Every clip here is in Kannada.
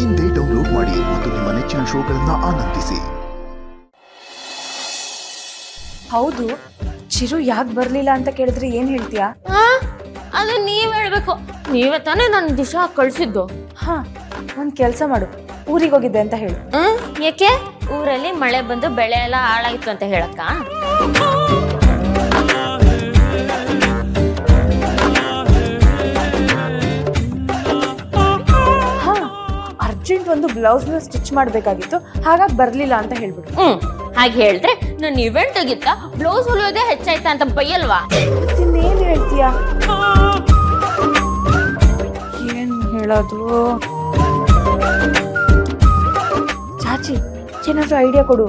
ಇಂದೇ ಡೌನ್ಲೋಡ್ ಮಾಡಿ ಮತ್ತು ನಿಮ್ಮ ನೆಚ್ಚಿನ ಶೋಗಳನ್ನ ಆನಂದಿಸಿ. ಹೌದು, ಚಿರು ಯಾಕೆ ಬರ್ಲಿಲ್ಲ ಅಂತ ಕೇಳಿದ್ರೆ ಏನ್ ಹೇಳ್ತೀಯಾ? ಅದು ನೀವ್ ಹೇಳ್ಬೇಕು. ನೀವೇ ತಾನೇ ನನ್ನ ದಿಶಾ ಕಳ್ಸಿದ್ದು. ಹಾ, ಒಂದ್ ಕೆಲ್ಸ ಮಾಡು, ಊರಿಗೆ ಹೋಗಿದ್ದೆ ಅಂತ ಹೇಳು. ಯಾಕೆ? ಊರಲ್ಲಿ ಮಳೆ ಬಂದು ಬೆಳೆ ಎಲ್ಲ ಹಾಳಾಯ್ತು ಅಂತ ಹೇಳಕ್ಕ? ಹಾ, ಅರ್ಜೆಂಟ್ ಒಂದು ಬ್ಲೌಸ್ ನ ಸ್ಟಿಚ್ ಮಾಡ್ಬೇಕಾಗಿತ್ತು, ಹಾಗಾಗಿ ಬರ್ಲಿಲ್ಲ ಅಂತ ಹೇಳ್ಬಿಡು. ಹಾಗೆ ಹೇಳಿದ್ರೆ ನನ್ನ ಇವೆಂಟ್ ಆಗಿತ್ತ ಬ್ಲೌಸ್ ಹೊಲಿಯೋದೇ ಹೆಚ್ಚಾಯ್ತಾ ಅಂತ ಬೈಯಲ್ವಾ? ಇನ್ನೇನ್ ಹೇಳ್ತೀಯಾ? ಏನ್ ಹೇಳೋದು? ಚಾಚಿ, ಏನಾದ್ರು ಐಡಿಯಾ ಕೊಡು.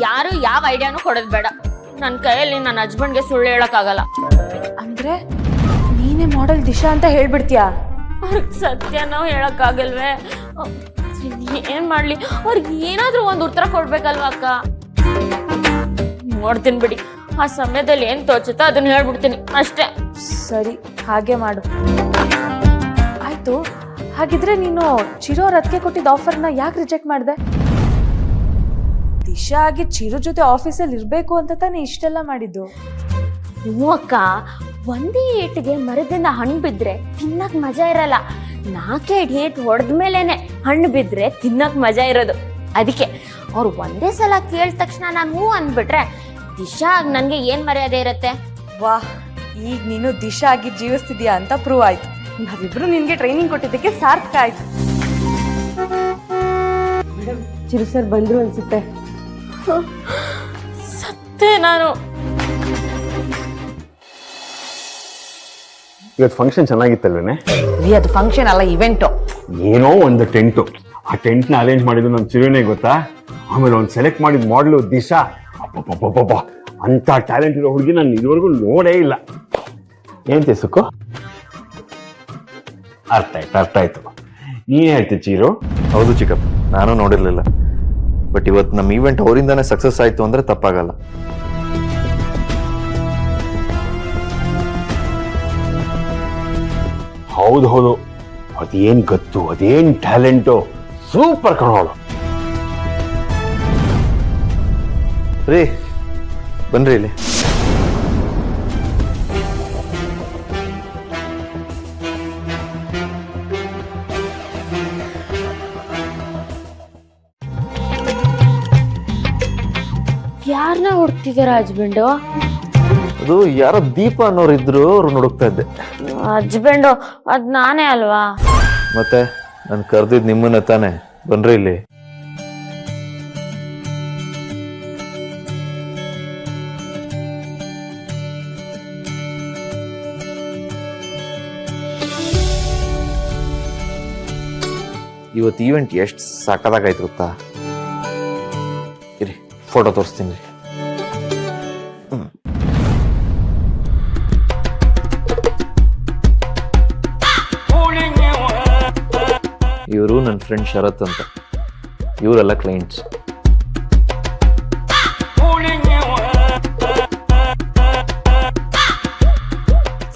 ಯಾರು ಯಾವ ಐಡಿಯಾನು ಕೊಡೋದ್ ಬೇಡ. ನನ್ನ ಕೈಯಲ್ಲಿ ನನ್ನ ಹಸ್ಬೆಂಡ್ಗೆ ಸುಳ್ಳು ಹೇಳಕ್ ಆಗಲ್ಲ. ಅಂದ್ರೆ ನೀನೇ ಮಾಡೆಲ್ ದಿಶಾ ಅಂತ ಹೇಳ್ಬಿಡ್ತೀಯಾ? ಅವ್ರಿಗೆ ಸತ್ಯನೂ ಹೇಳಕ್ ಆಗಲ್ವೇ? ಏನ್ ಮಾಡ್ಲಿ? ಅವ್ರಿಗೆ ಏನಾದ್ರೂ ಒಂದು ಉತ್ತರ ಕೊಡ್ಬೇಕಲ್ವಾ ಅಕ್ಕ? ನೋಡ್ತೀನಿ ಬಿಡಿ, ಆ ಸಮಯದಲ್ಲಿ ಏನ್ ತೋಚುತ್ತೋ ಅದನ್ನ ಹೇಳ್ಬಿಡ್ತೀನಿ ಅಷ್ಟೇ. ಸರಿ, ಹಾಗೆ ಮಾಡು. ಆಯ್ತು, ಹಾಗಿದ್ರೆ ನೀನು ಚಿರು ಅವ್ರ ಅದಕ್ಕೆ ಕೊಟ್ಟಿದ್ದ ಆಫರ್ನ ಯಾಕೆ ರಿಜೆಕ್ಟ್ ಮಾಡಿದೆ? ದಿಶಾ ಆಗಿ ಚಿರು ಜೊತೆ ಆಫೀಸಲ್ಲಿ ಇರ್ಬೇಕು ಅಂತ ತಾನೇ ಇಷ್ಟೆಲ್ಲ ಮಾಡಿದ್ದು. ಹ್ಞೂ ಅಕ್ಕ, ಒಂದೇ ಏಟಿಗೆ ಮರದಿಂದ ಹಣ್ಣು ಬಿದ್ರೆ ತಿನ್ನಕ್ ಮಜಾ ಇರಲ್ಲ. 4 ಏಟ್ ಹೊಡೆದ್ಮೇಲೆನೆ ಹಣ್ಣು ಬಿದ್ರೆ ತಿನ್ನಕ್ ಮಜಾ ಇರೋದು. ಅದಕ್ಕೆ ಅವ್ರು ಒಂದೇ ಸಲ ಕೇಳಿದ ತಕ್ಷಣ ನಾನು ಹೂ ಅಂದ್ಬಿಟ್ರೆ ದಿಶಾ ಆಗಿ ನನ್ಗೆ ಏನ್ ಮರ್ಯಾದೆ ಇರತ್ತೆ? ವಾಹ್, ಈಗ ನೀನು ದಿಶಾ ಆಗಿ ಜೀವಿಸ್ತಿದ್ಯಾ ಅಂತ ಪ್ರೂವ್ ಆಯ್ತು. ನಾವಿಬ್ರು ನಿನ್ಗೆ ಟ್ರೈನಿಂಗ್ ಕೊಟ್ಟಿದ್ದಕ್ಕೆ ಸಾರ್ಥಕ ಆಯ್ತು. ಮೇಡಮ್, ಚಿರು ಸರ್ ಬಂದ್ರು ಅನ್ಸುತ್ತೆ. ಸತ್ತೇ ನಾನು. ಇವತ್ತು ಫಂಕ್ಷನ್ ಚೆನ್ನಾಗಿತ್ತಲ್ವೇನೆ? ಅದು ಫಂಕ್ಷನ್ ಅಲ್ಲ, ಇವೆಂಟು. ಏನೋ ಒಂದು ಟೆಂಟು. ಆ ಟೆಂಟ್ನ ಅರೇಂಜ್ ಮಾಡಿದ್ದು ನಮ್ಮ ಚಿರುನೇ ಗೊತ್ತಾ? ಆಮೇಲೆ ಅವ್ನು ಸೆಲೆಕ್ಟ್ ಮಾಡಿದ ಮಾಡ್ಲು ದಿಶಾ, ಅಪ್ಪಪ್ಪ, ಅಂತ ಟ್ಯಾಲೆಂಟ್ ಇರೋ ಹುಡುಗಿ ನಾನು ಇದುವರೆಗೂ ನೋಡೇ ಇಲ್ಲ. ಏನ್ ಸುಕ್ಕು? ಅರ್ಥ ಆಯ್ತು. ನೀನೇ ಹೇಳ್ತಿ ಚಿರು? ಹೌದು ಚಿಕ್ಕಪ್ಪ, ನಾನು ನೋಡಿರ್ಲಿಲ್ಲ. ಬಟ್ ಇವತ್ತು ನಮ್ಮ ಈವೆಂಟ್ ಅವರಿಂದಾನೇ ಸಕ್ಸಸ್ ಆಯ್ತು ಅಂದ್ರೆ ತಪ್ಪಾಗಲ್ಲ. ಹೌದು, ಅದೇನ್ ಗೊತ್ತು, ಅದೇನ್ ಟ್ಯಾಲೆಂಟು, ಸೂಪರ್ ಕಣೋಳು. ರೀ ಬನ್ರಿ ಇಲ್ಲಿ. ಯಾರನ್ನ ಹುಡ್ತಿದಾರ ಹಸ್ಬೆಂಡು? ಅದು ಯಾರೋ ದೀಪ ಅನ್ನೋರು ಇದ್ರು, ಅವ್ರು ಹುಡುಕ್ತಾ ಇದ್ದೆ. ಹಸ್ಬೆಂಡು ಅದ್ ನಾನೇ ಅಲ್ವಾ? ಮತ್ತೆ ನಾನು ಕರೆದಿದ್ ನಿಮ್ಮನ್ನ ತಾನೆ. ಬನ್ರಿ ಇಲ್ಲಿ. ಇವತ್ತು ಈವೆಂಟ್ ಎಷ್ಟು ಸಾಕಾದಾಗಾಯ್ತು ಗೊತ್ತಾ? ಇರಿ, ಫೋಟೋ ತೋರಿಸ್ತೀನಿ ರೀ. ಇವರು ನನ್ನ ಫ್ರೆಂಡ್ ಶರತ್ ಅಂತ. ಇವರೆಲ್ಲ ಕ್ಲೈಂಟ್ಸ್.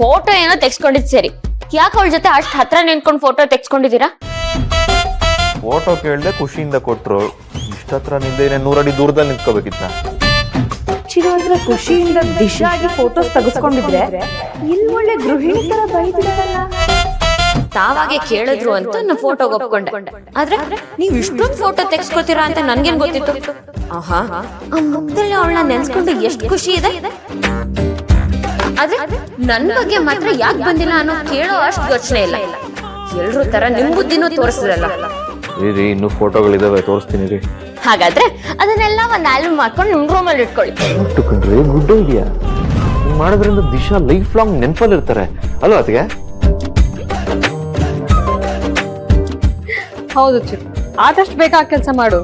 ಫೋಟೋ ಏನೋ ತೆಗ್ಸ್ಕೊಂಡಿದ್ ಸರಿ, ಯಾಕೆ ಅವಳ ಜೊತೆ ಅಷ್ಟ್ ಹತ್ರ ನಿಂತ್ಕೊಂಡು ಫೋಟೋ ತೆಗ್ಸ್ಕೊಂಡಿದ್ದೀರಾ? ಫೋಟೋ ಕೇಳ್ದೆ ಖುಷಿಯಿಂದ ಕೊಟ್ರು. ಇಷ್ಟತ್ರ ನಿಂದೆ 100 ಅಡಿ ದೂರದಲ್ಲಿ ನಿಂತ್ಕೋಬೇಕಿತ್ತ. ಚಿರು ಅಂದ್ರೆ ಖುಷಿಯಿಂದ ದಿಶಾ ಆಗಿ ಫೋಟೋಸ್ ತೆಗೆಸ್ಕೊಂಡಿದ್ರೆ ಇಲ್ಲಿ ಒಳ್ಳೆ ಗೃಹಿಣಿ ತರ ಬೈದಿರಲ್ಲ. ತಾವಾಗೆ ಕೇಳಿದ್ರು ಅಂತ ನಾನು ಫೋಟೋ ಒಪ್ಕೊಂಡೆ. ಆದ್ರೆ ನೀವ್ ಇಷ್ಟೊಂದು ಫೋಟೋ ತೆಗ್ಸ್ಕೊತೀರಾ ಅಂತ ನನ್ಗೇನ್ ಗೊತ್ತಿತ್ತು? ಆಹಾ, ಆ ಮುಖದಲ್ಲಿ ಅವಳನ್ನ ನೆನ್ಸ್ಕೊಂಡು ಎಷ್ಟು ಖುಷಿ ಇದೆ. ಆದ್ರೆ ನನ್ ಬಗ್ಗೆ ಮಾತ್ರ ಯಾಕೆ ಬಂದಿಲ್ಲ ಅನ್ನೋ ಕೇಳೋ ಅಷ್ಟು ಯೋಚನೆ ಇಲ್ಲ. ಎಲ್ರೂ ತರ ನಿಮ್ ಬುದ್ಧಿನೂ ತೋರಿಸಿದ್ರಲ್ಲ. ರೀ, ಇನ್ನೂ ಫೋಟೋಗಳಿದಾವೆ, ತೋರಿಸ್ತೀನಿ ರೀ. ಹಾಗಾದ್ರೆ ಅದನ್ನೆಲ್ಲ ಒಂದ್ ಆಲ್ಬಮ್ ಮಾಡ್ಕೊಂಡು ನಿಮ್ ರೂಮಲ್ಲಿ ಇಟ್ಕೊಳ್ಳಿ. ಇಟ್ಟುಕೊಂಡ್ರಿ, ಗುಡ್ ಐಡಿಯಾ. ಹಿಂಗ್ ಮಾಡೋದ್ರಿಂದ ದಿಶಾ ಲೈಫ್ ಲಾಂಗ್ ನೆನಪಲ್ಲಿ ಇರ್ತಾರೆ ಅಲ್ವಾ ಅದಕ್ಕೆ? ಹೌದು ಚಿರು, ಆದಷ್ಟು ಬೇಗ ಆ ಕೆಲಸ ಮಾಡು.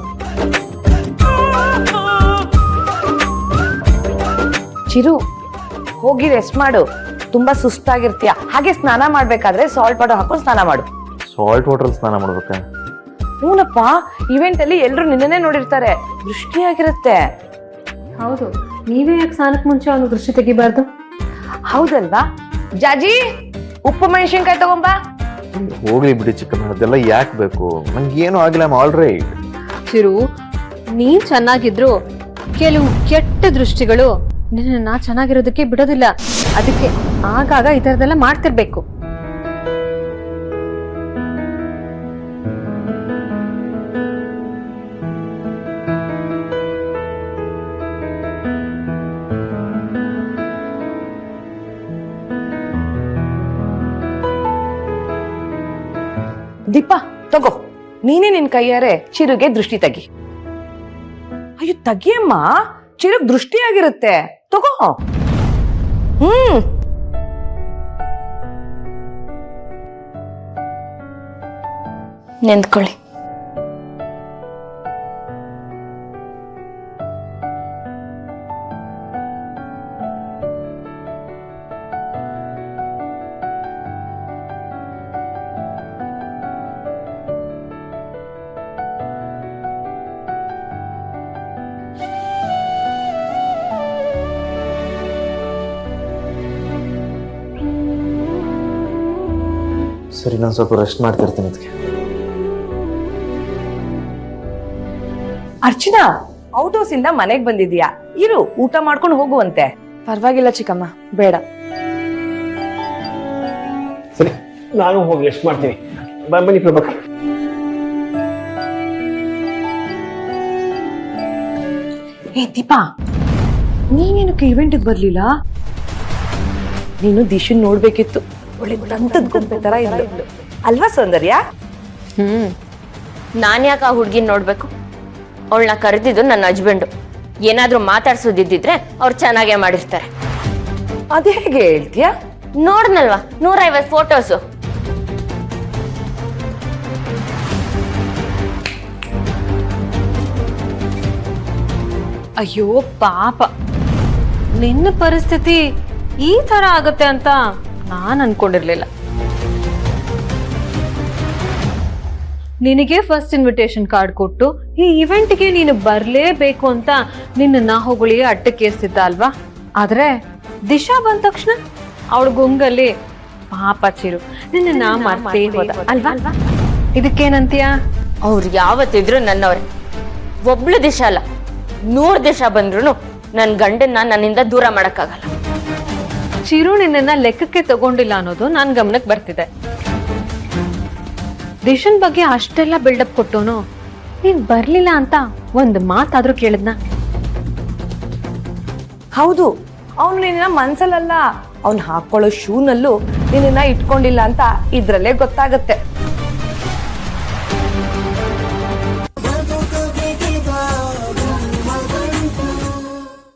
ಚಿರು, ಹೋಗಿ ರೆಸ್ಟ್ ಮಾಡು, ತುಂಬಾ ಸುಸ್ತಾಗಿರ್ತೀಯ. ಹಾಗೆ ಸ್ನಾನ ಮಾಡ್ಬೇಕಾದ್ರೆ ಸಾಲ್ಟ್ ವಾಟರ್ ಹಾಕೊಂಡು ಸ್ನಾನ ಮಾಡು. ಸಾಲ್ಟ್ ವಾಟರ್ ಸ್ನಾನ ಮಾಡ್ಬೇಕಾ? ಹೂನಪ್ಪ, ಇವೆಂಟ್ ಅಲ್ಲಿ ಎಲ್ರು ನಿನ್ನೇ ನೋಡಿರ್ತಾರೆ, ದೃಷ್ಟಿಯಾಗಿರುತ್ತೆ. ಹೌದು, ನೀವೇ ಯಾಕೆ ಸ್ನಾನಕ್ಕೆ ಮುಂಚೆ ಅವನು ದೃಷ್ಟಿ ತೆಗಿಬಾರ್ದು? ಹೌದಲ್ವಾ? ಜಾಜಿ, ಉಪ್ಪು ಮೆಣಸಿನ್ಕಾಯಿ ತಗೊಂಬಾ. ಹೋಗ್ಲಿ ಬಿಡಿ ಚಿಕ್ಕಮ್ಮ, ಅದೆಲ್ಲ ಯಾಕೆ ಬೇಕು? ನಂಗೇನು ಆಗಿಲ್ಲ, I am all right. Chiru, ನೀನ್ ಚೆನ್ನಾಗಿದ್ರು ಕೆಲವು ಕೆಟ್ಟ ದೃಷ್ಟಿಗಳು ನಿನ್ನ ಚೆನ್ನಾಗಿರೋದಕ್ಕೆ ಬಿಡೋದಿಲ್ಲ. ಅದಕ್ಕೆ ಆಗಾಗ ಈ ತರದೆಲ್ಲ ಮಾಡ್ತಿರ್ಬೇಕು. ದೀಪಾ ತಗೋ, ನೀನೇ ನಿನ್ ಕೈಯಾರೆ ಚಿರುಗೆ ದೃಷ್ಟಿ ತೆಗಿ. ಅಯ್ಯೋ ತೆಗಿಯಮ್ಮ, ಚಿರುಗ್ ದೃಷ್ಟಿ ಆಗಿರುತ್ತೆ, ತಗೋ. ನಿಂತ್ಕೊಳ್ಳಿ. ಸರಿ, ನಾನು ಸ್ವಲ್ಪ ರೆಸ್ಟ್ ಮಾಡ್ತಿರ್ತೀನಿ ಅದಕ್ಕೆ. ಅರ್ಚನಾ, ಔಟ್ ಹೌಸ್ ಇಂದ ಮನೆಗ್ ಬಂದಿದ್ಯಾ? ಇರು, ಊಟ ಮಾಡ್ಕೊಂಡು ಹೋಗುವಂತೆ. ಪರವಾಗಿಲ್ಲ ಚಿಕ್ಕಮ್ಮ, ಬೇಡ. ಸರಿ, ನಾನು ಹೋಗಿ ರೆಸ್ಟ್ ಮಾಡ್ತೀನಿ. ಬನ್ನಿ ಪ್ರಭಾಕರ್. ಏ ದೀಪಾ, ನೀನೇನಕ್ಕೆ ಇವೆಂಟ್ಗೆ ಬರ್ಲಿಲ್ಲ? ನೀನು ದಿಶನ್ ನೋಡ್ಬೇಕಿತ್ತು. ಒಳ್ಳೆ ದಂತದ ಗೊಂಬೆ ತರ ಇದ್ಲು ಅಲ್ವಾ ಸೌಂದರ್ಯ? ನಾನ್ ಯಾಕೆ ಆ ಹುಡ್ಗಿನ್ ನೋಡ್ಬೇಕು? ಅವಳನ್ನ ಕರೆದಿದ್ದು ನನ್ನ ಹಸ್ಬೆಂಡು. ಏನಾದ್ರೂ ಮಾತಾಡ್ಸೋದಿದ್ದಿದ್ರೆ ಅವ್ರು ಚೆನ್ನಾಗೇ ಮಾಡಿರ್ತಾರೆ. ಅದೇ ಹೇಗೆ ಹೇಳ್ತೀಯಾ? ನೋಡ್ನಲ್ವಾ 150 ಫೋಟೋಸು. ಅಯ್ಯೋ ಪಾಪ, ನಿನ್ನ ಪರಿಸ್ಥಿತಿ ಈ ತರ ಆಗತ್ತೆ ಅಂತ ನಾನ್ ಅನ್ಕೊಂಡಿರ್ಲಿಲ್ಲ. ನಿನಗೆ ಫಸ್ಟ್ ಇನ್ವಿಟೇಷನ್ ಕಾರ್ಡ್ ಕೊಟ್ಟು ಈ ಇವೆಂಟ್ಗೆ ನೀನು ಬರ್ಲೇಬೇಕು ಅಂತ ನಿನ್ನ ಹೊಗಳಿ ಅಟ್ಟಕ್ಕೇರ್ಸಿದ್ದ ಅಲ್ವಾ? ಆದ್ರೆ ದಿಶಾ ಬಂದ ತಕ್ಷಣ ಅವಳ ಗುಂಗಲ್ಲಿ ಪಾಪ ಚಿರು ನಿನ್ನ ಮರ್ತೇ ಹೋದ ಅಲ್ವಾ? ಇದಕ್ಕೇನಂತೀಯ? ಅವ್ರು ಯಾವತ್ತಿದ್ರು ನನ್ನವ್ರೆ. ಒಬ್ಳು ದಿಶಾ ಅಲ್ಲ, 100 ದಿಶಾ ಬಂದ್ರು ನನ್ ಗಂಡನ್ನ ನನ್ನಿಂದ ದೂರ ಮಾಡಕ್ಕಾಗಲ್ಲ. ಚಿರು ನಿನ್ನ ಲೆಕ್ಕಕ್ಕೆ ತಗೊಂಡಿಲ್ಲ ಅನ್ನೋದು ನನ್ ಗಮನಕ್ಕೆ ಬರ್ತಿದೆ. ದಿಶನ್ ಬಗ್ಗೆ ಅಷ್ಟೆಲ್ಲ ಬಿಲ್ಡಪ್ ಕೊಟ್ಟೋನು ನೀನ್ ಬರ್ಲಿಲ್ಲ ಅಂತ ಒಂದ್ ಮಾತಾದ್ರೂ ಕೇಳಿದ್ನ? ಹೌದು, ಅವ್ನು ನಿನ್ನ ಮನ್ಸಲ್ಲ, ಅವ್ನು ಹಾಕೊಳ್ಳೋ ಶೂನಲ್ಲೂ ನಿನ್ನ ಇಟ್ಕೊಂಡಿಲ್ಲ ಅಂತ ಇದ್ರಲ್ಲೇ ಗೊತ್ತಾಗತ್ತೆ.